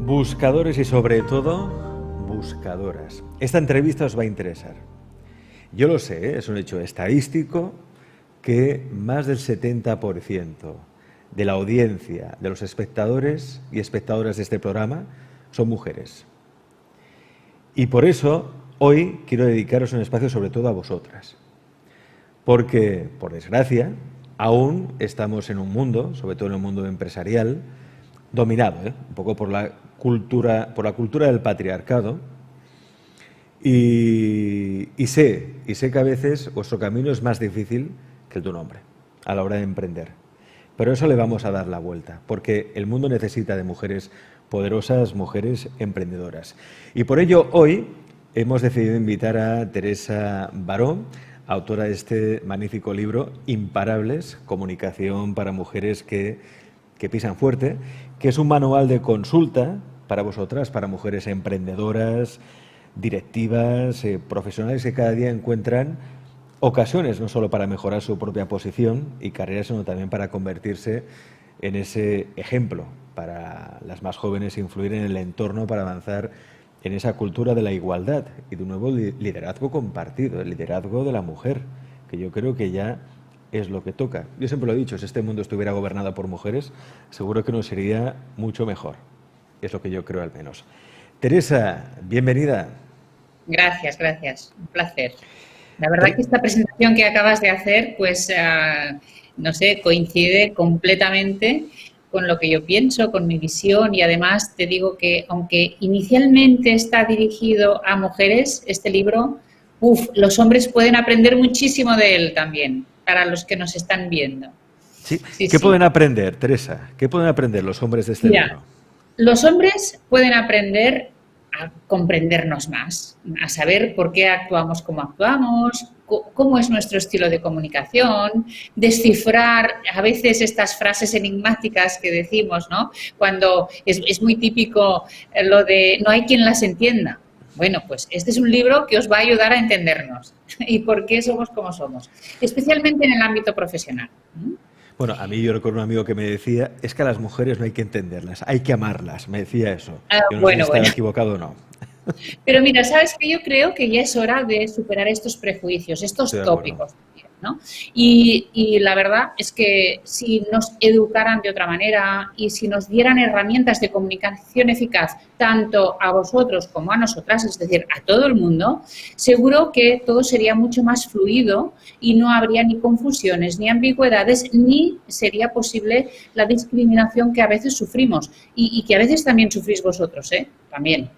Buscadores y sobre todo, buscadoras. Esta entrevista os va a interesar. Yo lo sé, es un hecho estadístico que más del 70% de la audiencia, de los espectadores y espectadoras de este programa, son mujeres. Y por eso, hoy quiero dedicaros un espacio sobre todo a vosotras. Porque, por desgracia, aún estamos en un mundo, sobre todo en el mundo empresarial, dominado, un poco por la cultura del patriarcado, y sé que a veces vuestro camino es más difícil que el de un hombre a la hora de emprender. Pero eso le vamos a dar la vuelta, porque el mundo necesita de mujeres poderosas, mujeres emprendedoras. Y por ello hoy hemos decidido invitar a Teresa Baró, autora de este magnífico libro, Imparables, comunicación para mujeres que pisan fuerte, que es un manual de consulta para vosotras, para mujeres emprendedoras, directivas, profesionales que cada día encuentran ocasiones no solo para mejorar su propia posición y carrera, sino también para convertirse en ese ejemplo para las más jóvenes, influir en el entorno para avanzar en esa cultura de la igualdad y de un nuevo liderazgo compartido, el liderazgo de la mujer, que yo creo que ya es lo que toca. Yo siempre lo he dicho, si este mundo estuviera gobernado por mujeres, seguro que nos iría mucho mejor. Es lo que yo creo al menos. Teresa, bienvenida. Gracias, gracias. Un placer. La verdad que esta presentación que acabas de hacer, pues, no sé, coincide completamente con lo que yo pienso, con mi visión, y además te digo que aunque inicialmente está dirigido a mujeres, este libro, los hombres pueden aprender muchísimo de él también, para los que nos están viendo. Sí. ¿Qué pueden aprender, Teresa? ¿Qué pueden aprender los hombres de este libro? Los hombres pueden aprender a comprendernos más, a saber por qué actuamos como actuamos, cómo es nuestro estilo de comunicación, descifrar a veces estas frases enigmáticas que decimos, ¿no? Cuando es muy típico lo de no hay quien las entienda. Bueno, pues este es un libro que os va a ayudar a entendernos y por qué somos como somos, especialmente en el ámbito profesional. Bueno, a mí yo recuerdo un amigo que me decía, es que a las mujeres no hay que entenderlas, hay que amarlas, me decía eso. Yo no sé si estaba equivocado o no. Pero mira, sabes que yo creo que ya es hora de superar estos prejuicios, estos tópicos, ¿no? Y la verdad es que si nos educaran de otra manera y si nos dieran herramientas de comunicación eficaz tanto a vosotros como a nosotras, es decir, a todo el mundo, seguro que todo sería mucho más fluido y no habría ni confusiones, ni ambigüedades, ni sería posible la discriminación que a veces sufrimos y que a veces también sufrís vosotros, también.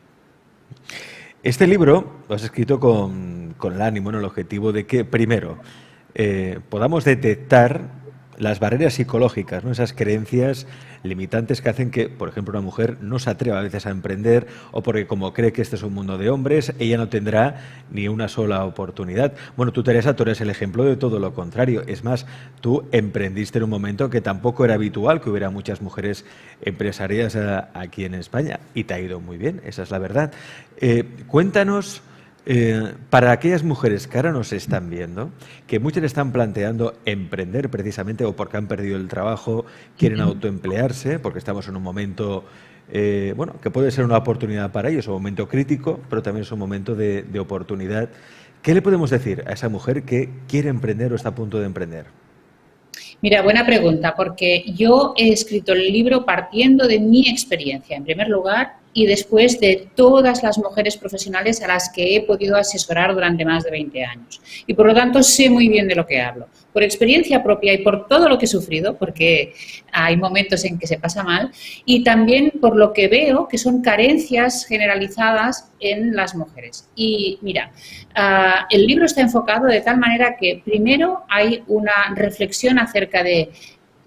Este libro lo has escrito con el ánimo, el objetivo de que, primero, podamos detectar las barreras psicológicas, ¿no? Esas creencias limitantes que hacen que, por ejemplo, una mujer no se atreva a veces a emprender o porque como cree que este es un mundo de hombres, ella no tendrá ni una sola oportunidad. Bueno, tú, Teresa, tú eres el ejemplo de todo lo contrario. Es más, tú emprendiste en un momento que tampoco era habitual que hubiera muchas mujeres empresarias aquí en España y te ha ido muy bien, esa es la verdad. Cuéntanos... para aquellas mujeres que ahora nos están viendo, que muchas están planteando emprender precisamente o porque han perdido el trabajo, quieren autoemplearse, porque estamos en un momento, bueno, que puede ser una oportunidad para ellos, un momento crítico, pero también es un momento de oportunidad. ¿Qué le podemos decir a esa mujer que quiere emprender o está a punto de emprender? Mira, buena pregunta, porque yo he escrito el libro partiendo de mi experiencia, en primer lugar, y después de todas las mujeres profesionales a las que he podido asesorar durante más de 20 años. Y por lo tanto sé muy bien de lo que hablo. Por experiencia propia y por todo lo que he sufrido, porque hay momentos en que se pasa mal, y también por lo que veo que son carencias generalizadas en las mujeres. Y mira, el libro está enfocado de tal manera que primero hay una reflexión acerca de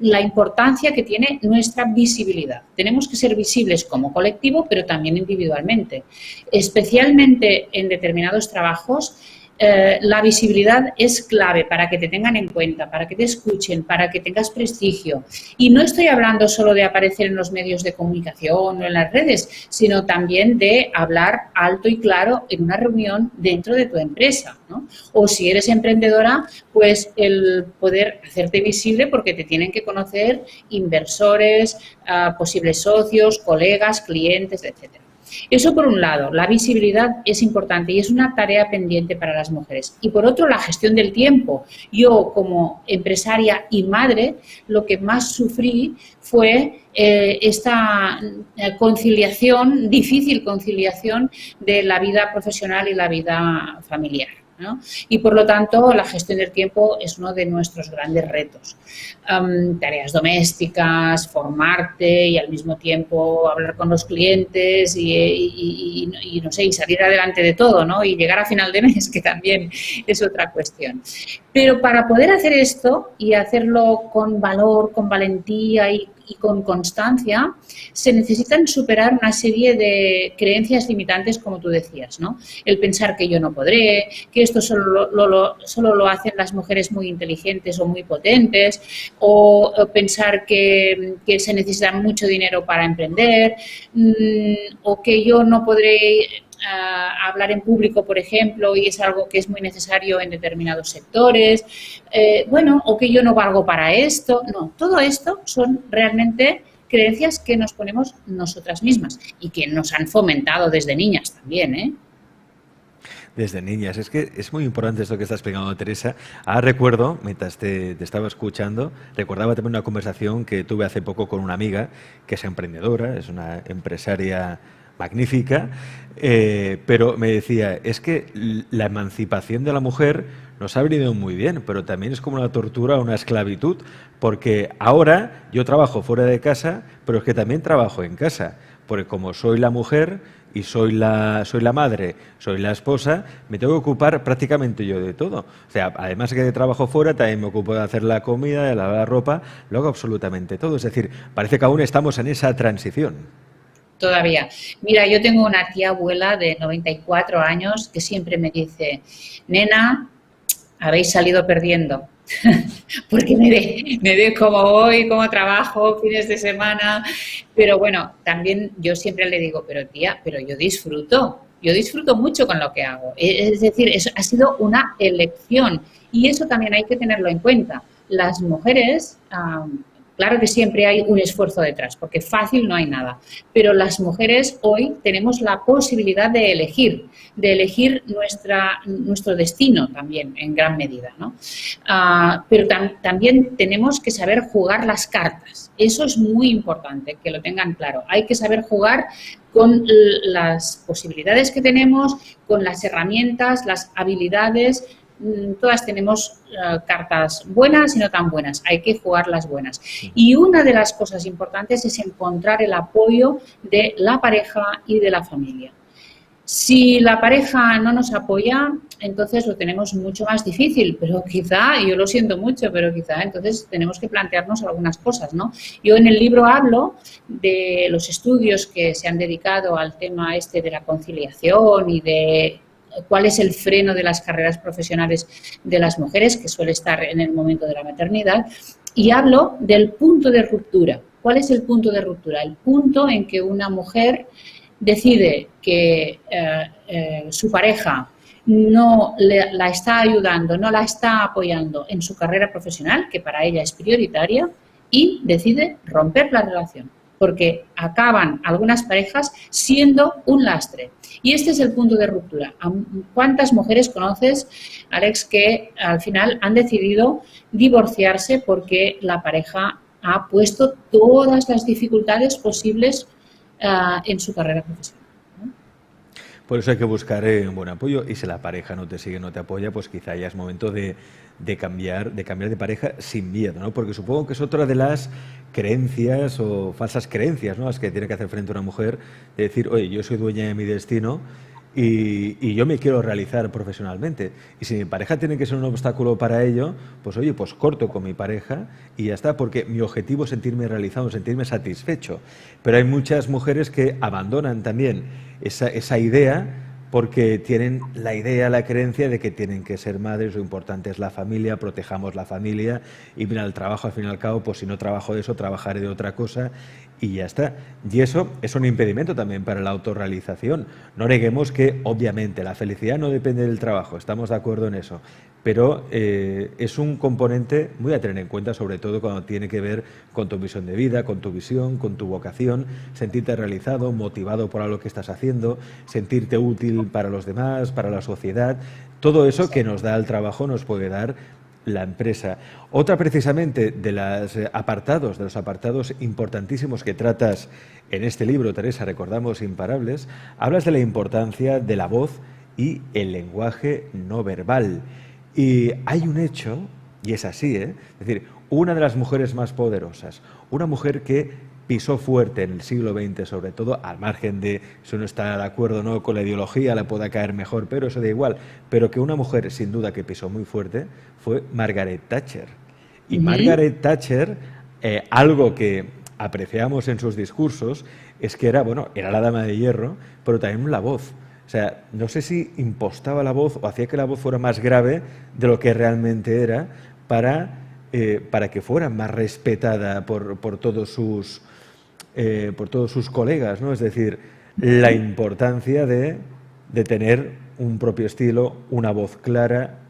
la importancia que tiene nuestra visibilidad. Tenemos que ser visibles como colectivo, pero también individualmente. Especialmente en determinados trabajos, la visibilidad es clave para que te tengan en cuenta, para que te escuchen, para que tengas prestigio. Y no estoy hablando solo de aparecer en los medios de comunicación o en las redes, sino también de hablar alto y claro en una reunión dentro de tu empresa, ¿no? O si eres emprendedora, pues el poder hacerte visible porque te tienen que conocer inversores, posibles socios, colegas, clientes, etcétera. Eso por un lado, la visibilidad es importante y es una tarea pendiente para las mujeres. Y por otro, la gestión del tiempo. Yo, como empresaria y madre, lo que más sufrí fue esta conciliación, difícil conciliación de la vida profesional y la vida familiar, ¿no? Y por lo tanto la gestión del tiempo es uno de nuestros grandes retos. Tareas domésticas, formarte y al mismo tiempo hablar con los clientes y no sé, y salir adelante de todo, ¿no? Y llegar a final de mes, que también es otra cuestión. Pero para poder hacer esto y hacerlo con valor, con valentía y con constancia, se necesitan superar una serie de creencias limitantes, como tú decías, ¿no? El pensar que yo no podré, que esto solo lo hacen las mujeres muy inteligentes o muy potentes, o pensar que se necesita mucho dinero para emprender, o que yo no podré hablar en público, por ejemplo, y es algo que es muy necesario en determinados sectores, bueno, o que yo no valgo para esto. No, todo esto son realmente creencias que nos ponemos nosotras mismas y que nos han fomentado desde niñas también, ¿eh? Desde niñas. Es que es muy importante esto que está explicando Teresa. Ahora recuerdo, mientras te estaba escuchando, recordaba también una conversación que tuve hace poco con una amiga que es emprendedora, es una empresaria magnífica, pero me decía, es que la emancipación de la mujer nos ha venido muy bien, pero también es como una tortura, una esclavitud, porque ahora yo trabajo fuera de casa, pero es que también trabajo en casa, porque como soy la mujer y soy la madre, soy la esposa, me tengo que ocupar prácticamente yo de todo. O sea, además que trabajo fuera, también me ocupo de hacer la comida, de lavar la ropa, lo hago absolutamente todo. Es decir, parece que aún estamos en esa transición. Todavía. Mira, yo tengo una tía abuela de 94 años que siempre me dice, nena, habéis salido perdiendo. Porque me ve cómo voy, cómo trabajo, fines de semana. Pero bueno, también yo siempre le digo, pero tía, pero yo disfruto mucho con lo que hago. Es decir, ha sido una elección y eso también hay que tenerlo en cuenta. Las mujeres, claro que siempre hay un esfuerzo detrás, porque fácil no hay nada, pero las mujeres hoy tenemos la posibilidad de elegir nuestro destino también, en gran medida, ¿no? Pero también tenemos que saber jugar las cartas. Eso es muy importante, que lo tengan claro. Hay que saber jugar con las posibilidades que tenemos, con las herramientas, las habilidades. Todas tenemos cartas buenas y no tan buenas, hay que jugar las buenas. Y una de las cosas importantes es encontrar el apoyo de la pareja y de la familia. Si la pareja no nos apoya, entonces lo tenemos mucho más difícil, pero quizá, yo lo siento mucho, pero quizá entonces tenemos que plantearnos algunas cosas, ¿no? Yo en el libro hablo de los estudios que se han dedicado al tema este de la conciliación y de cuál es el freno de las carreras profesionales de las mujeres, que suele estar en el momento de la maternidad, y hablo del punto de ruptura. ¿Cuál es el punto de ruptura? El punto en que una mujer decide que su pareja no la está ayudando, no la está apoyando en su carrera profesional, que para ella es prioritaria, y decide romper la relación, porque acaban algunas parejas siendo un lastre. Y este es el punto de ruptura. ¿Cuántas mujeres conoces, Alex, que al final han decidido divorciarse porque la pareja ha puesto todas las dificultades posibles en su carrera profesional? Por eso hay que buscar un buen apoyo, y si la pareja no te sigue, no te apoya, pues quizá ya es momento de cambiar de pareja sin miedo, ¿no? Porque supongo que es otra de las creencias o falsas creencias, ¿no?, a las que tiene que hacer frente una mujer, de decir, oye, yo soy dueña de mi destino y yo me quiero realizar profesionalmente. Y si mi pareja tiene que ser un obstáculo para ello, pues oye, pues corto con mi pareja y ya está, porque mi objetivo es sentirme realizado, sentirme satisfecho. Pero hay muchas mujeres que abandonan también esa idea porque tienen la idea, la creencia de que tienen que ser madres, lo importante es la familia, protejamos la familia y mira, el trabajo al fin y al cabo, pues si no trabajo de eso, trabajaré de otra cosa y ya está. Y eso es un impedimento también para la autorrealización. No neguemos que, obviamente, la felicidad no depende del trabajo, estamos de acuerdo en eso, pero es un componente muy a tener en cuenta, sobre todo cuando tiene que ver con tu visión de vida, con tu visión, con tu vocación, sentirte realizado, motivado por algo que estás haciendo, sentirte útil para los demás, para la sociedad. Todo eso que nos da el trabajo nos puede dar la empresa. Otra precisamente de los apartados importantísimos que tratas en este libro, Teresa, recordamos Imparables, hablas de la importancia de la voz y el lenguaje no verbal. Y hay un hecho, y es así, es decir, una de las mujeres más poderosas, una mujer que pisó fuerte en el siglo XX, sobre todo, al margen de si uno está de acuerdo o no con la ideología, le pueda caer mejor, pero eso da igual, pero que una mujer sin duda que pisó muy fuerte fue Margaret Thatcher. Y Margaret Thatcher, algo que apreciamos en sus discursos, es que era la dama de hierro, pero también la voz. O sea, no sé si impostaba la voz o hacía que la voz fuera más grave de lo que realmente era para que fuera más respetada por todos sus colegas, ¿no? Es decir, la importancia de tener un propio estilo, una voz clara,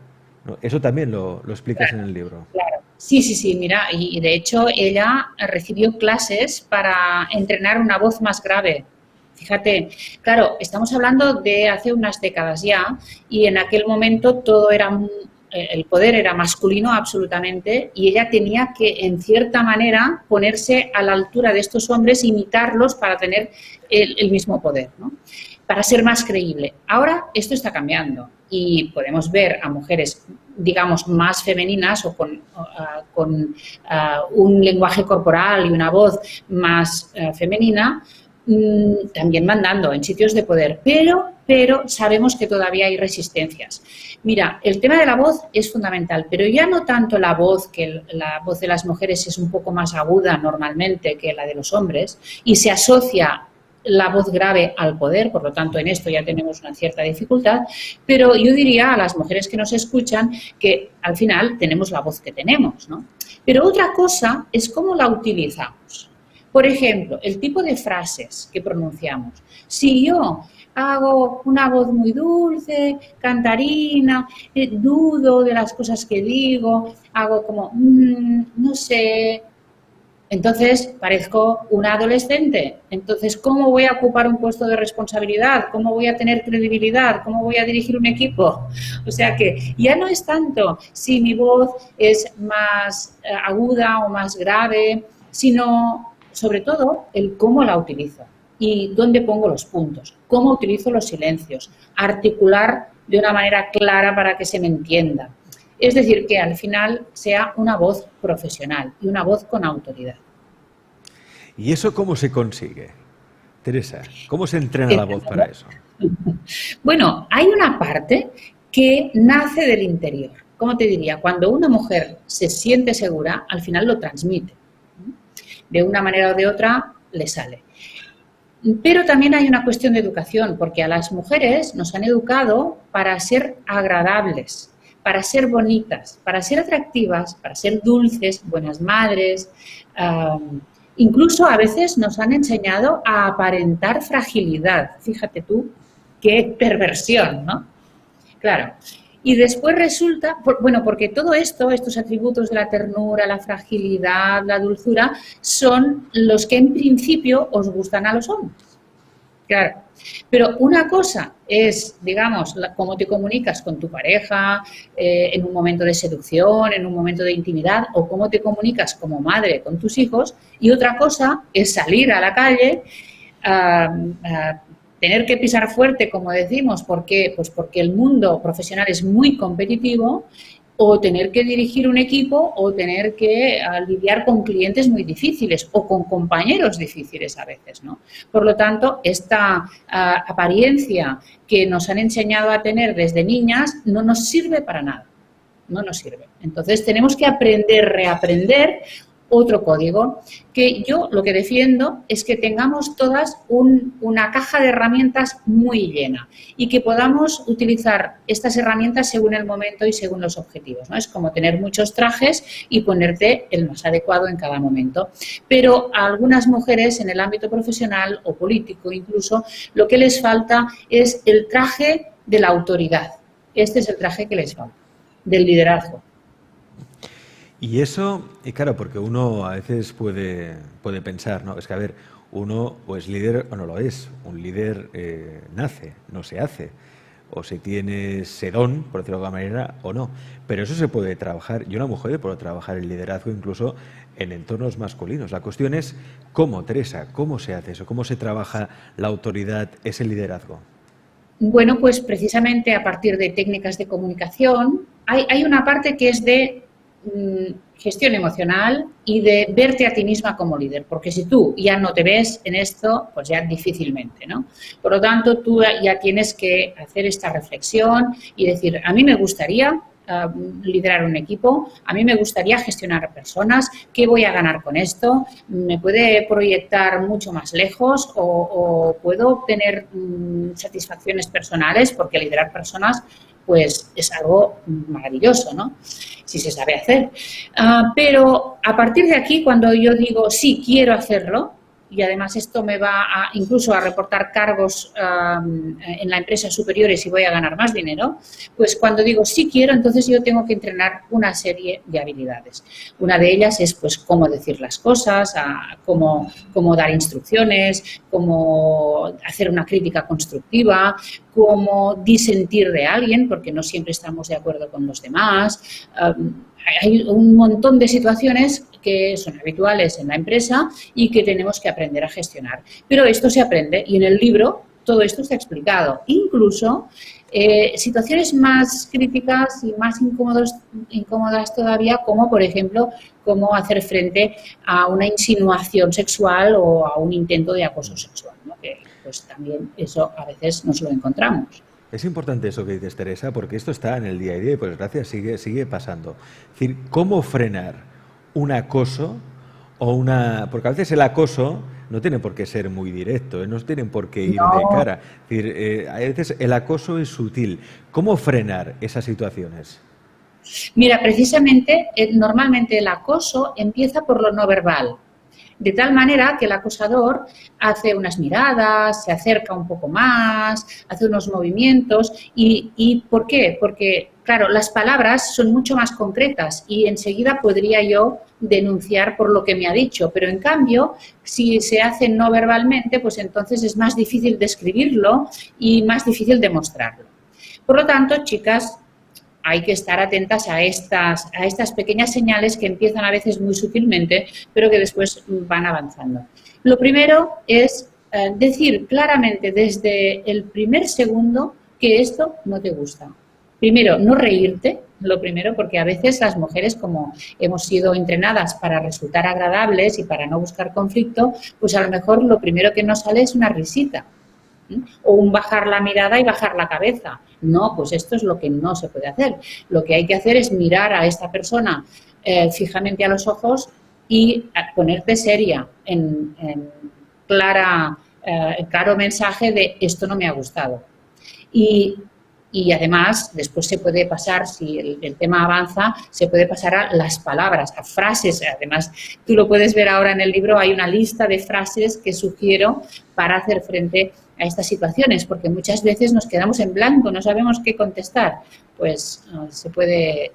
¿no? Eso también lo explicas en el libro. Claro. Sí, mira, y de hecho ella recibió clases para entrenar una voz más grave. Fíjate, claro, estamos hablando de hace unas décadas ya y en aquel momento el poder era masculino absolutamente y ella tenía que, en cierta manera, ponerse a la altura de estos hombres, imitarlos para tener el mismo poder, ¿no? Para ser más creíble. Ahora esto está cambiando y podemos ver a mujeres, digamos, más femeninas o con un lenguaje corporal y una voz más femenina, también mandando en sitios de poder, pero sabemos que todavía hay resistencias. Mira, el tema de la voz es fundamental, pero ya no tanto la voz, que la voz de las mujeres es un poco más aguda normalmente que la de los hombres y se asocia la voz grave al poder, por lo tanto en esto ya tenemos una cierta dificultad, pero yo diría a las mujeres que nos escuchan que al final tenemos la voz que tenemos, ¿no? Pero otra cosa es cómo la utilizamos. Por ejemplo, el tipo de frases que pronunciamos. Si yo hago una voz muy dulce, cantarina, dudo de las cosas que digo, hago como, no sé, entonces parezco una adolescente. Entonces, ¿cómo voy a ocupar un puesto de responsabilidad? ¿Cómo voy a tener credibilidad? ¿Cómo voy a dirigir un equipo? O sea que ya no es tanto si mi voz es más aguda o más grave, sino sobre todo el cómo la utilizo y dónde pongo los puntos, cómo utilizo los silencios, articular de una manera clara para que se me entienda. Es decir, que al final sea una voz profesional y una voz con autoridad. ¿Y eso cómo se consigue? Teresa, ¿cómo se entrena la voz para eso? Bueno, hay una parte que nace del interior. ¿Cómo te diría? Cuando una mujer se siente segura, al final lo transmite. De una manera o de otra le sale. Pero también hay una cuestión de educación, porque a las mujeres nos han educado para ser agradables, para ser bonitas, para ser atractivas, para ser dulces, buenas madres. Incluso a veces nos han enseñado a aparentar fragilidad. Fíjate tú, qué perversión, ¿no? Claro. Y después resulta, bueno, porque todo esto, estos atributos de la ternura, la fragilidad, la dulzura, son los que en principio os gustan a los hombres. Claro. Pero una cosa es, digamos, cómo te comunicas con tu pareja en un momento de seducción, en un momento de intimidad, o cómo te comunicas como madre con tus hijos, y otra cosa es salir a la calle tener que pisar fuerte, como decimos, porque el mundo profesional es muy competitivo, o tener que dirigir un equipo, o tener que lidiar con clientes muy difíciles, o con compañeros difíciles a veces, ¿no? Por lo tanto, esta apariencia que nos han enseñado a tener desde niñas no nos sirve para nada, no nos sirve. Entonces, tenemos que aprender, reaprender, otro código, que yo lo que defiendo es que tengamos todas una caja de herramientas muy llena y que podamos utilizar estas herramientas según el momento y según los objetivos, ¿no? Es como tener muchos trajes y ponerte el más adecuado en cada momento. Pero a algunas mujeres en el ámbito profesional o político incluso, lo que les falta es el traje de la autoridad. Este es el traje que les falta, del liderazgo. Y eso, y claro, porque uno a veces puede pensar, ¿no? Es que, a ver, uno o es líder o no lo es. Un líder nace, no se hace. O se tiene ese don, por decirlo de alguna manera, o no. Pero eso se puede trabajar. Y una mujer puede trabajar el liderazgo incluso en entornos masculinos. La cuestión es cómo, Teresa, cómo se hace eso, cómo se trabaja la autoridad, ese liderazgo. Bueno, pues precisamente a partir de técnicas de comunicación, hay una parte que es de gestión emocional y de verte a ti misma como líder, porque si tú ya no te ves en esto, pues ya difícilmente, ¿no? Por lo tanto, tú ya tienes que hacer esta reflexión y decir, a mí me gustaría liderar un equipo, a mí me gustaría gestionar personas, ¿qué voy a ganar con esto? ¿Me puede proyectar mucho más lejos o puedo obtener satisfacciones personales? Porque liderar personas pues es algo maravilloso, ¿no? Si se sabe hacer. Pero a partir de aquí, cuando yo digo, sí, quiero hacerlo, y además esto me va incluso a reportar cargos en la empresa superiores y voy a ganar más dinero, pues cuando digo sí quiero, entonces yo tengo que entrenar una serie de habilidades. Una de ellas es pues cómo decir las cosas, cómo dar instrucciones, cómo hacer una crítica constructiva, cómo disentir de alguien, porque no siempre estamos de acuerdo con los demás. Hay un montón de situaciones que son habituales en la empresa y que tenemos que aprender a gestionar. Pero esto se aprende y en el libro todo esto está explicado. Incluso situaciones más críticas y más incómodas todavía, como por ejemplo, cómo hacer frente a una insinuación sexual o a un intento de acoso sexual, ¿no? Que pues también eso a veces nos lo encontramos. Es importante eso que dices, Teresa, porque esto está en el día a día y por desgracia sigue pasando. Es decir, ¿cómo frenar un acoso o una...? Porque a veces el acoso no tiene por qué ser muy directo, no tienen por qué ir de cara. Es decir, a veces el acoso es sutil. ¿Cómo frenar esas situaciones? Mira, precisamente, normalmente el acoso empieza por lo no verbal. De tal manera que el acosador hace unas miradas, se acerca un poco más, hace unos movimientos. ¿Y por qué? Porque, claro, las palabras son mucho más concretas y enseguida podría yo denunciar por lo que me ha dicho. Pero, en cambio, si se hace no verbalmente, pues entonces es más difícil describirlo y más difícil demostrarlo. Por lo tanto, chicas, hay que estar atentas a estas pequeñas señales que empiezan a veces muy sutilmente, pero que después van avanzando. Lo primero es decir claramente desde el primer segundo que esto no te gusta. Primero, no reírte, lo primero, porque a veces las mujeres, como hemos sido entrenadas para resultar agradables y para no buscar conflicto, pues a lo mejor lo primero que nos sale es una risita. O un bajar la mirada y bajar la cabeza. No, pues esto es lo que no se puede hacer. Lo que hay que hacer es mirar a esta persona fijamente a los ojos y ponerte seria en claro mensaje de esto no me ha gustado. Y además, después se puede pasar, si el tema avanza, se puede pasar a las palabras, a frases. Además, tú lo puedes ver ahora en el libro, hay una lista de frases que sugiero para hacer frente a estas situaciones, porque muchas veces nos quedamos en blanco, no sabemos qué contestar. Pues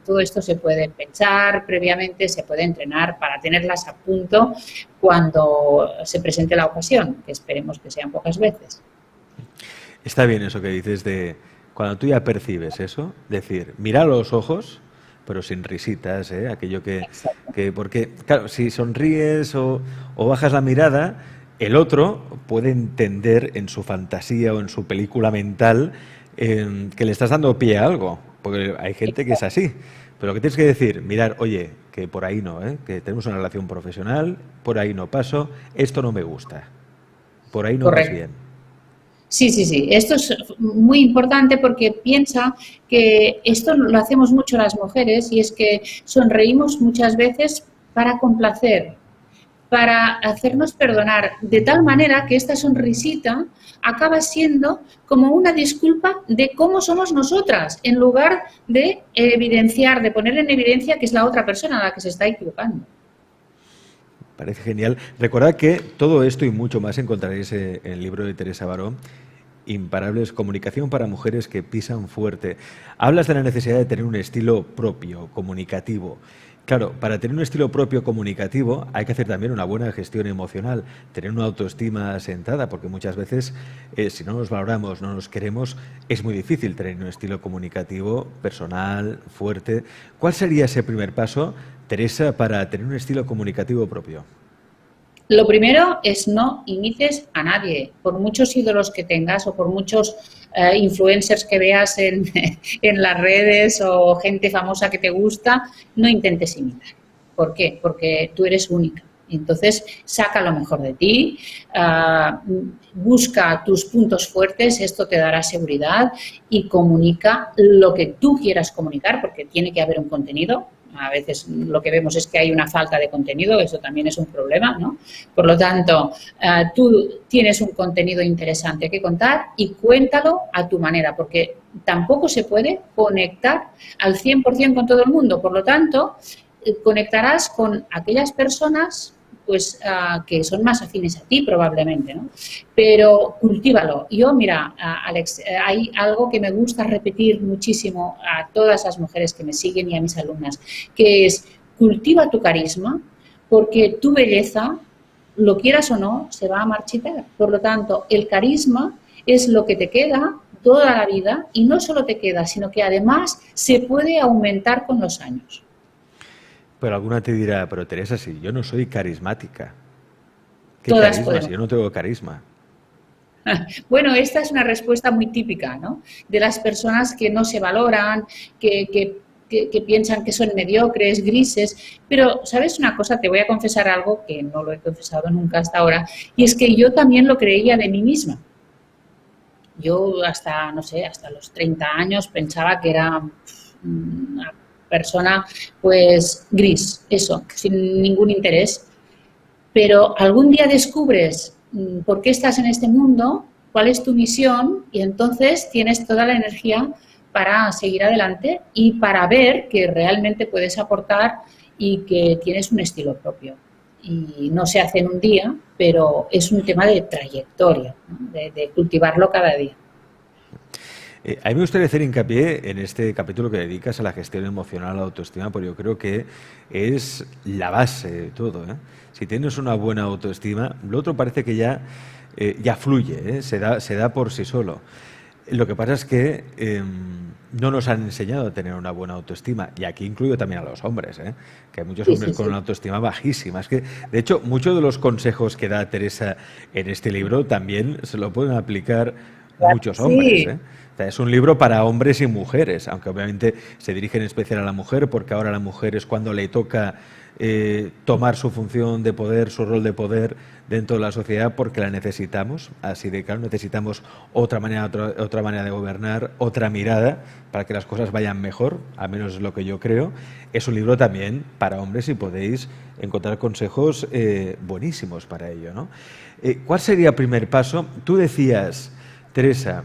todo esto se puede pensar previamente, se puede entrenar para tenerlas a punto cuando se presente la ocasión, que esperemos que sean pocas veces. Está bien eso que dices de... Cuando tú ya percibes eso, decir, mira a los ojos, pero sin risitas, aquello que porque, claro, si sonríes o bajas la mirada, el otro puede entender en su fantasía o en su película mental que le estás dando pie a algo, porque hay gente que es así. Pero lo que tienes que decir, mirar, oye, que por ahí no, que tenemos una relación profesional, por ahí no paso, esto no me gusta, por ahí no vas bien. Sí. Esto es muy importante porque piensa que esto lo hacemos mucho las mujeres y es que sonreímos muchas veces para complacer, para hacernos perdonar, de tal manera que esta sonrisita acaba siendo como una disculpa de cómo somos nosotras, en lugar de evidenciar, de poner en evidencia que es la otra persona la que se está equivocando. Parece genial. Recordad que todo esto y mucho más encontraréis en el libro de Teresa Baró, Imparables, comunicación para mujeres que pisan fuerte. Hablas de la necesidad de tener un estilo propio, comunicativo. Claro, para tener un estilo propio comunicativo hay que hacer también una buena gestión emocional, tener una autoestima asentada, porque muchas veces si no nos valoramos, no nos queremos, es muy difícil tener un estilo comunicativo personal, fuerte. ¿Cuál sería ese primer paso, Teresa, para tener un estilo comunicativo propio? Lo primero es no imites a nadie, por muchos ídolos que tengas o por muchos influencers que veas en las redes o gente famosa que te gusta, no intentes imitar. ¿Por qué? Porque tú eres única. Entonces, saca lo mejor de ti, busca tus puntos fuertes, esto te dará seguridad y comunica lo que tú quieras comunicar, porque tiene que haber un contenido. A veces lo que vemos es que hay una falta de contenido, eso también es un problema, ¿no? Por lo tanto, tú tienes un contenido interesante que contar y cuéntalo a tu manera, porque tampoco se puede conectar al 100% con todo el mundo. Por lo tanto, conectarás con aquellas personas pues que son más afines a ti probablemente, ¿no? Pero cultívalo. Yo, mira, Alex, hay algo que me gusta repetir muchísimo a todas las mujeres que me siguen y a mis alumnas, que es cultiva tu carisma, porque tu belleza, lo quieras o no, se va a marchitar. Por lo tanto, el carisma es lo que te queda toda la vida y no solo te queda, sino que además se puede aumentar con los años. Pero alguna te dirá, pero Teresa, si yo no soy carismática. ¿Qué Todas carisma podemos. si yo no tengo carisma? Bueno, esta es una respuesta muy típica, ¿no? De las personas que no se valoran, que piensan que son mediocres, grises. Pero, ¿sabes una cosa? Te voy a confesar algo que no lo he confesado nunca hasta ahora, y es que yo también lo creía de mí misma. Yo hasta, no sé, hasta los 30 años pensaba que era una persona pues gris, eso, sin ningún interés. Pero algún día descubres por qué estás en este mundo, cuál es tu misión y entonces tienes toda la energía para seguir adelante y para ver que realmente puedes aportar y que tienes un estilo propio. Y no se hace en un día, pero es un tema de trayectoria, ¿no? de cultivarlo cada día. A mí me gustaría hacer hincapié en este capítulo que dedicas a la gestión emocional, a la autoestima, porque yo creo que es la base de todo, ¿eh? Si tienes una buena autoestima, lo otro parece que ya fluye, ¿eh? Se da por sí solo. Lo que pasa es que no nos han enseñado a tener una buena autoestima, y aquí incluyo también a los hombres, ¿eh? Que hay muchos hombres con una autoestima bajísima. Es que, de hecho, muchos de los consejos que da Teresa en este libro también se lo pueden aplicar muchos hombres, ¿eh? O sea, es un libro para hombres y mujeres, aunque obviamente se dirige en especial a la mujer, porque ahora la mujer es cuando le toca tomar su función de poder, su rol de poder dentro de la sociedad, porque la necesitamos, así de claro, necesitamos otra manera de gobernar, otra mirada para que las cosas vayan mejor, al menos es lo que yo creo. Es un libro también para hombres y podéis encontrar consejos buenísimos para ello, ¿no? ¿Cuál sería el primer paso? Tú decías, Teresa,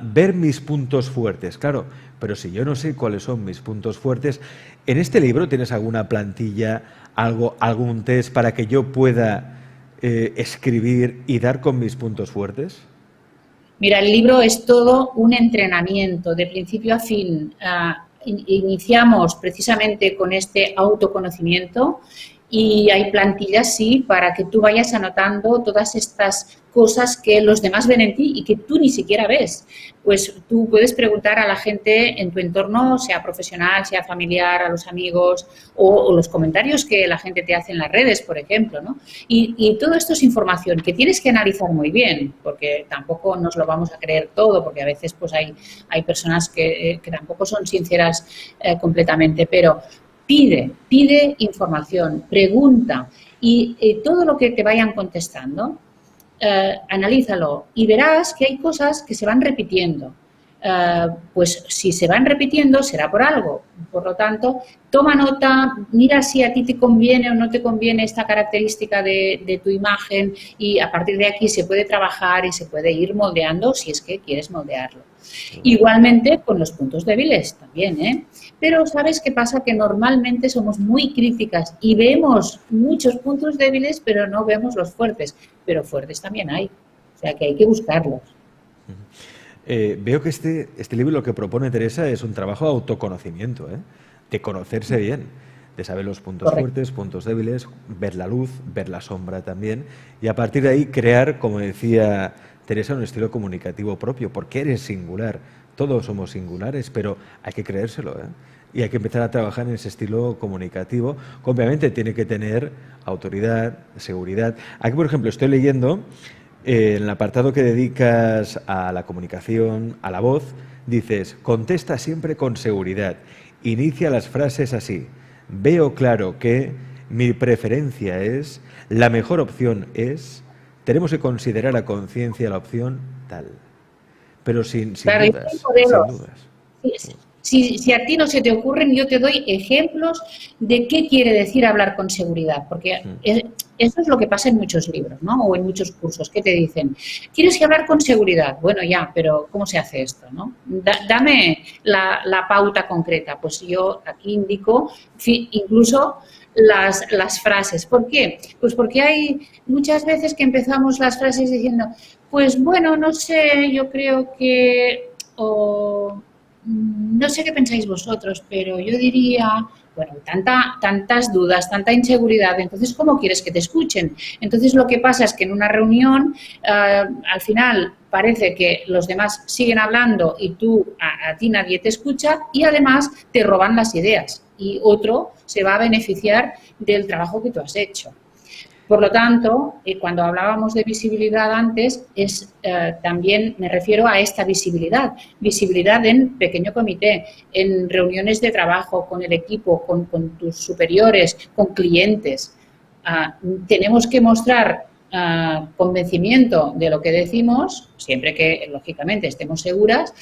ver mis puntos fuertes, claro, pero si yo no sé cuáles son mis puntos fuertes, ¿en este libro tienes alguna plantilla, algún test para que yo pueda escribir y dar con mis puntos fuertes? Mira, el libro es todo un entrenamiento de principio a fin. Iniciamos precisamente con este autoconocimiento y hay plantillas, sí, para que tú vayas anotando todas estas cosas que los demás ven en ti y que tú ni siquiera ves. Pues tú puedes preguntar a la gente en tu entorno, sea profesional, sea familiar, a los amigos o los comentarios que la gente te hace en las redes, por ejemplo, ¿no? Y todo esto es información que tienes que analizar muy bien, porque tampoco nos lo vamos a creer todo, porque a veces pues hay personas que tampoco son sinceras completamente, pero pide información, pregunta y todo lo que te vayan contestando, analízalo y verás que hay cosas que se van repitiendo. pues si se van repitiendo será por algo. Por lo tanto, toma nota, mira si a ti te conviene o no te conviene esta característica de tu imagen y a partir de aquí se puede trabajar y se puede ir moldeando si es que quieres moldearlo. Igualmente con los puntos débiles también, ¿eh? Pero ¿sabes qué pasa? Que normalmente somos muy críticas y vemos muchos puntos débiles, pero no vemos los fuertes. Pero fuertes también hay, o sea que hay que buscarlos. Veo que este libro lo que propone Teresa es un trabajo de autoconocimiento, ¿eh? De conocerse bien, de saber los puntos fuertes, puntos débiles, ver la luz, ver la sombra también, y a partir de ahí crear, como decía Teresa, un estilo comunicativo propio, porque eres singular, todos somos singulares, pero hay que creérselo, ¿eh? Y hay que empezar a trabajar en ese estilo comunicativo, que obviamente tiene que tener autoridad, seguridad. Aquí, por ejemplo, estoy leyendo en el apartado que dedicas a la comunicación, a la voz, dices, contesta siempre con seguridad. Inicia las frases así. Veo claro que mi preferencia es, la mejor opción es, tenemos que considerar a conciencia la opción tal. Pero sin Claro, dudas, sin dudas. Si a ti no se te ocurren, yo te doy ejemplos de qué quiere decir hablar con seguridad, porque eso es lo que pasa en muchos libros, ¿no? O en muchos cursos, que te dicen, tienes que hablar con seguridad. Bueno, ya, pero ¿cómo se hace esto, no? Dame la pauta concreta. Pues yo aquí indico incluso las frases. ¿Por qué? Pues porque hay muchas veces que empezamos las frases diciendo, pues bueno, no sé, yo creo que... no sé qué pensáis vosotros, pero yo diría, bueno, tantas dudas, tanta inseguridad, entonces, ¿cómo quieres que te escuchen? Entonces, lo que pasa es que en una reunión, al final, parece que los demás siguen hablando y a ti nadie te escucha y además te roban las ideas y otro se va a beneficiar del trabajo que tú has hecho. Por lo tanto, cuando hablábamos de visibilidad antes, también me refiero a esta visibilidad. Visibilidad en pequeño comité, en reuniones de trabajo, con el equipo, con tus superiores, con clientes. Tenemos que mostrar convencimiento de lo que decimos, siempre que, lógicamente, estemos seguras,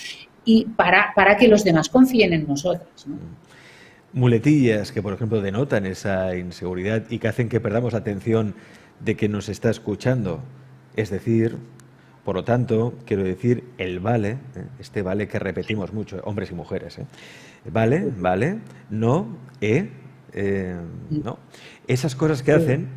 y para que los demás confíen en nosotras, ¿no? Muletillas que, por ejemplo, denotan esa inseguridad y que hacen que perdamos atención de que nos está escuchando. Es decir, por lo tanto, quiero decir, el vale, este vale que repetimos mucho, hombres y mujeres, vale, vale, no, no. Esas cosas que hacen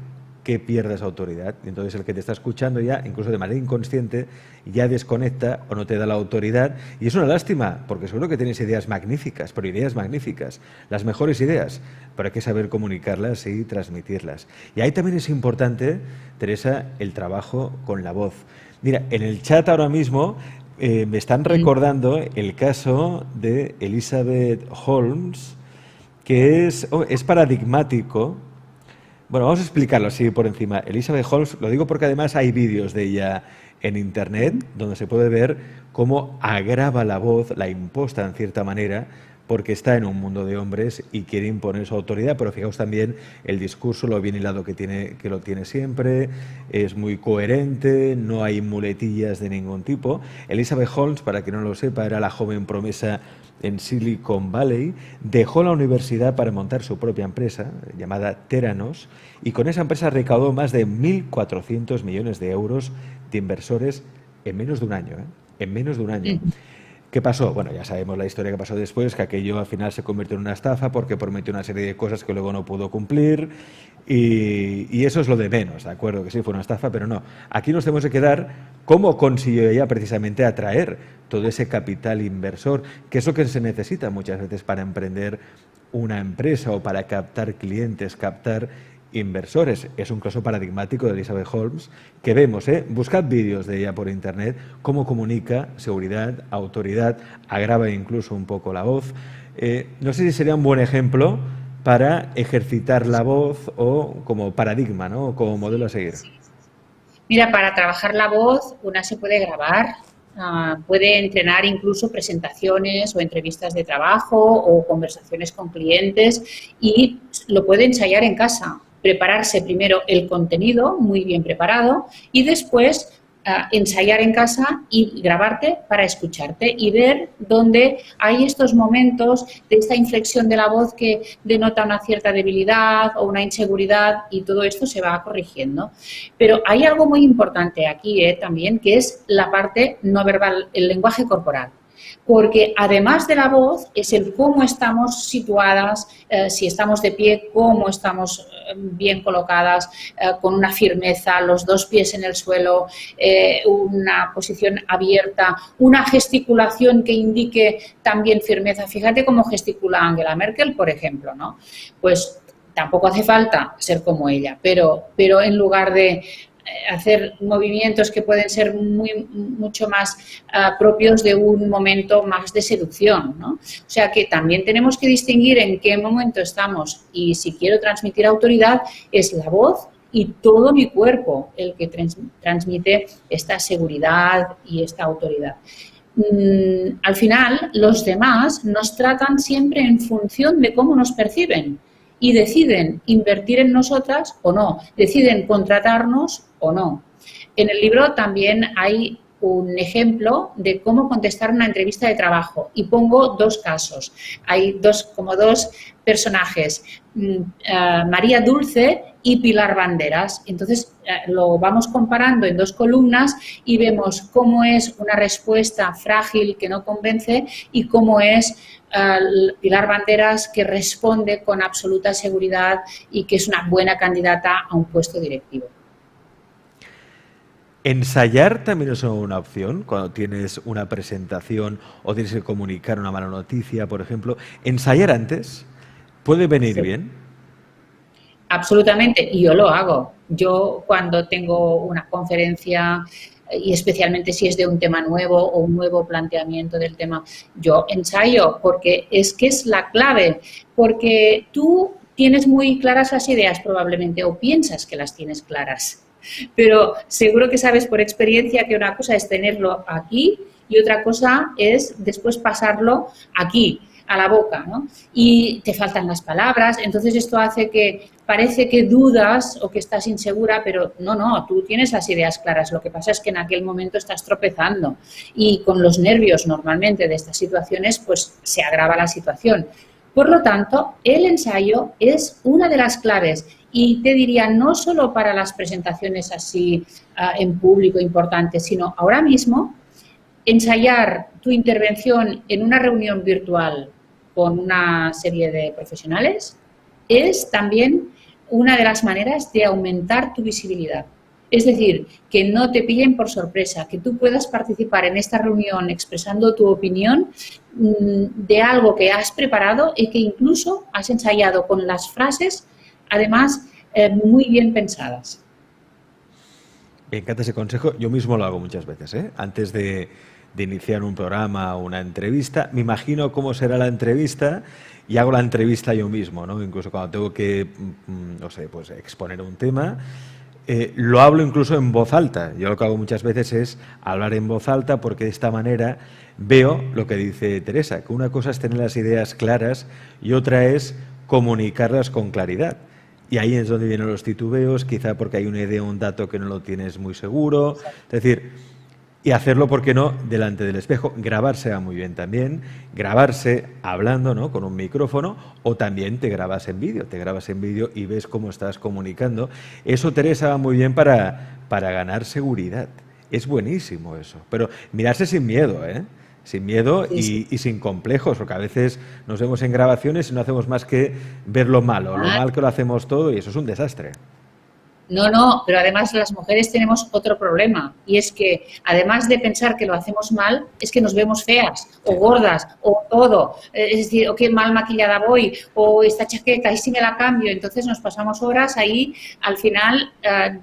que pierdas autoridad. Entonces el que te está escuchando ya, incluso de manera inconsciente, ya desconecta o no te da la autoridad. Y es una lástima, porque seguro que tienes ideas magníficas, pero ideas magníficas, las mejores ideas, pero hay que saber comunicarlas y transmitirlas. Y ahí también es importante, Teresa, el trabajo con la voz. Mira, en el chat ahora mismo me están recordando el caso de Elizabeth Holmes, que es paradigmático. Bueno, vamos a explicarlo así por encima. Elizabeth Holmes, lo digo porque además hay vídeos de ella en Internet donde se puede ver cómo agrava la voz, la imposta en cierta manera, porque está en un mundo de hombres y quiere imponer su autoridad, pero fijaos también el discurso, lo bien hilado que lo tiene siempre, es muy coherente, no hay muletillas de ningún tipo. Elizabeth Holmes, para quien no lo sepa, era la joven promesa en Silicon Valley, dejó la universidad para montar su propia empresa, llamada Theranos, y con esa empresa recaudó más de 1.400 millones de euros de inversores en menos de un año, en menos de un año. ¿Qué pasó? Bueno, ya sabemos la historia que pasó después, que aquello al final se convirtió en una estafa porque prometió una serie de cosas que luego no pudo cumplir y eso es lo de menos, ¿de acuerdo? Que sí fue una estafa, pero no. Aquí nos tenemos que quedar cómo consiguió ella precisamente atraer todo ese capital inversor, que es lo que se necesita muchas veces para emprender una empresa o para captar clientes, captar inversores. Es un caso paradigmático de Elizabeth Holmes que vemos, buscad vídeos de ella por internet, cómo comunica seguridad, autoridad, agrava incluso un poco la voz. No sé si sería un buen ejemplo para ejercitar la voz o como paradigma, ¿no? O como modelo a seguir. Mira, para trabajar la voz una se puede grabar, puede entrenar incluso presentaciones o entrevistas de trabajo o conversaciones con clientes y lo puede ensayar en casa. Prepararse primero el contenido muy bien preparado y después ensayar en casa y grabarte para escucharte y ver dónde hay estos momentos de esta inflexión de la voz que denota una cierta debilidad o una inseguridad, y todo esto se va corrigiendo. Pero hay algo muy importante aquí también, que es la parte no verbal, el lenguaje corporal. Porque además de la voz es el cómo estamos situadas, si estamos de pie, cómo estamos bien colocadas, con una firmeza, los dos pies en el suelo, una posición abierta, una gesticulación que indique también firmeza. Fíjate cómo gesticula Angela Merkel, por ejemplo, ¿no? Pues tampoco hace falta ser como ella, pero en lugar de hacer movimientos que pueden ser mucho más propios de un momento más de seducción, ¿no? O sea que también tenemos que distinguir en qué momento estamos, y si quiero transmitir autoridad es la voz y todo mi cuerpo el que transmite esta seguridad y esta autoridad. Al final, los demás nos tratan siempre en función de cómo nos perciben y deciden invertir en nosotras o no, deciden contratarnos o no. En el libro también hay un ejemplo de cómo contestar una entrevista de trabajo y pongo dos casos. Hay dos personajes, María Dulce y Pilar Banderas. Entonces lo vamos comparando en dos columnas y vemos cómo es una respuesta frágil que no convence y cómo es Pilar Banderas, que responde con absoluta seguridad y que es una buena candidata a un puesto directivo. ¿Ensayar también es una opción cuando tienes una presentación o tienes que comunicar una mala noticia, por ejemplo? ¿Ensayar antes puede venir bien? Absolutamente, y yo lo hago. Yo cuando tengo una conferencia, y especialmente si es de un tema nuevo o un nuevo planteamiento del tema, yo ensayo, porque es que es la clave, porque tú tienes muy claras las ideas probablemente, o piensas que las tienes claras, pero seguro que sabes por experiencia que una cosa es tenerlo aquí y otra cosa es después pasarlo aquí, a la boca, ¿no? Y te faltan las palabras, entonces esto hace que parece que dudas o que estás insegura, pero no, tú tienes las ideas claras, lo que pasa es que en aquel momento estás tropezando y con los nervios normalmente de estas situaciones pues se agrava la situación. Por lo tanto, el ensayo es una de las claves y te diría no solo para las presentaciones así en público importantes, sino ahora mismo ensayar tu intervención en una reunión virtual con una serie de profesionales es también una de las maneras de aumentar tu visibilidad. Es decir, que no te pillen por sorpresa, que tú puedas participar en esta reunión expresando tu opinión de algo que has preparado y que incluso has ensayado con las frases, además, muy bien pensadas. Me encanta ese consejo. Yo mismo lo hago muchas veces, ¿eh? Antes de iniciar un programa o una entrevista, me imagino cómo será la entrevista y hago la entrevista yo mismo, ¿no? Incluso cuando tengo que, no sé, pues exponer un tema, lo hablo incluso en voz alta. Yo lo que hago muchas veces es hablar en voz alta porque de esta manera veo lo que dice Teresa, que una cosa es tener las ideas claras y otra es comunicarlas con claridad. Y ahí es donde vienen los titubeos, quizá porque hay una idea o un dato que no lo tienes muy seguro. Es decir, y hacerlo, ¿por qué no?, delante del espejo. Grabarse va muy bien también, grabarse hablando, ¿no?, con un micrófono, o también te grabas en vídeo y ves cómo estás comunicando. Eso, Teresa, va muy bien para ganar seguridad. Es buenísimo eso. Pero mirarse sin miedo, ¿eh? Sin miedo y sin complejos, porque a veces nos vemos en grabaciones y no hacemos más que ver lo malo, lo mal que lo hacemos todo, y eso es un desastre. No, pero además las mujeres tenemos otro problema y es que además de pensar que lo hacemos mal, es que nos vemos feas o gordas o todo. Es decir, o qué mal maquillada voy o esta chaqueta y si me la cambio. Entonces nos pasamos horas ahí al final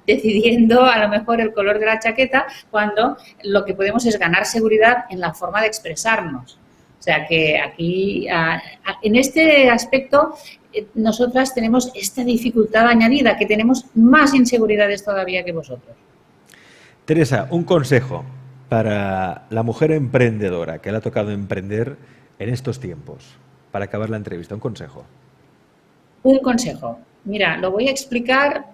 decidiendo a lo mejor el color de la chaqueta cuando lo que podemos es ganar seguridad en la forma de expresarnos. O sea que aquí, en este aspecto, nosotras tenemos esta dificultad añadida, que tenemos más inseguridades todavía que vosotros. Teresa, un consejo para la mujer emprendedora que le ha tocado emprender en estos tiempos, para acabar la entrevista, un consejo. Un consejo. Mira, lo voy a explicar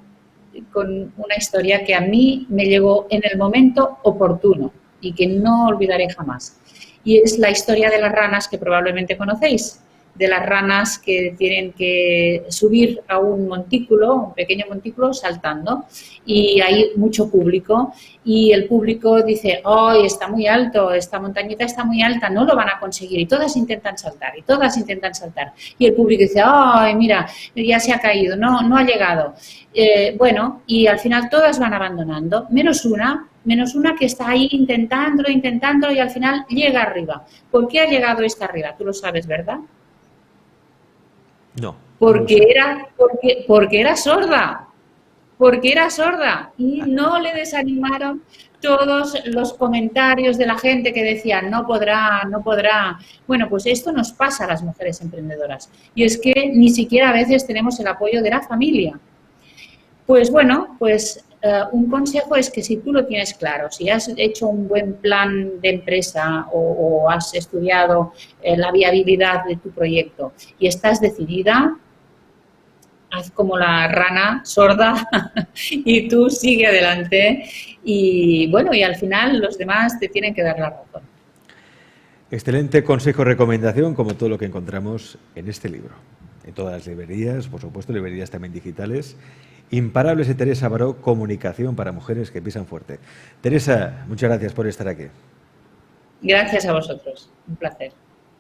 con una historia que a mí me llegó en el momento oportuno y que no olvidaré jamás. Y es la historia de las ranas que probablemente conocéis, de las ranas que tienen que subir a un montículo, un pequeño montículo, saltando, y hay mucho público, y el público dice, ¡ay, está muy alto, esta montañita está muy alta, no lo van a conseguir! Y todas intentan saltar, y todas intentan saltar. Y el público dice, ¡ay, mira, ya se ha caído, no ha llegado! Bueno, y al final todas van abandonando, menos una que está ahí intentándolo, y al final llega arriba. ¿Por qué ha llegado esta arriba? Tú lo sabes, ¿verdad? No. Porque era sorda. Porque era sorda. Y no le desanimaron todos los comentarios de la gente que decían, no podrá. Bueno, pues esto nos pasa a las mujeres emprendedoras. Y es que ni siquiera a veces tenemos el apoyo de la familia. Pues bueno, un consejo es que si tú lo tienes claro, si has hecho un buen plan de empresa o has estudiado la viabilidad de tu proyecto y estás decidida, haz como la rana sorda y tú sigue adelante y bueno, y al final los demás te tienen que dar la razón. Excelente consejo y recomendación, como todo lo que encontramos en este libro. En todas las librerías, por supuesto, librerías también digitales. Imparables de Teresa Baró, comunicación para mujeres que pisan fuerte. Teresa, muchas gracias por estar aquí. Gracias a vosotros, un placer.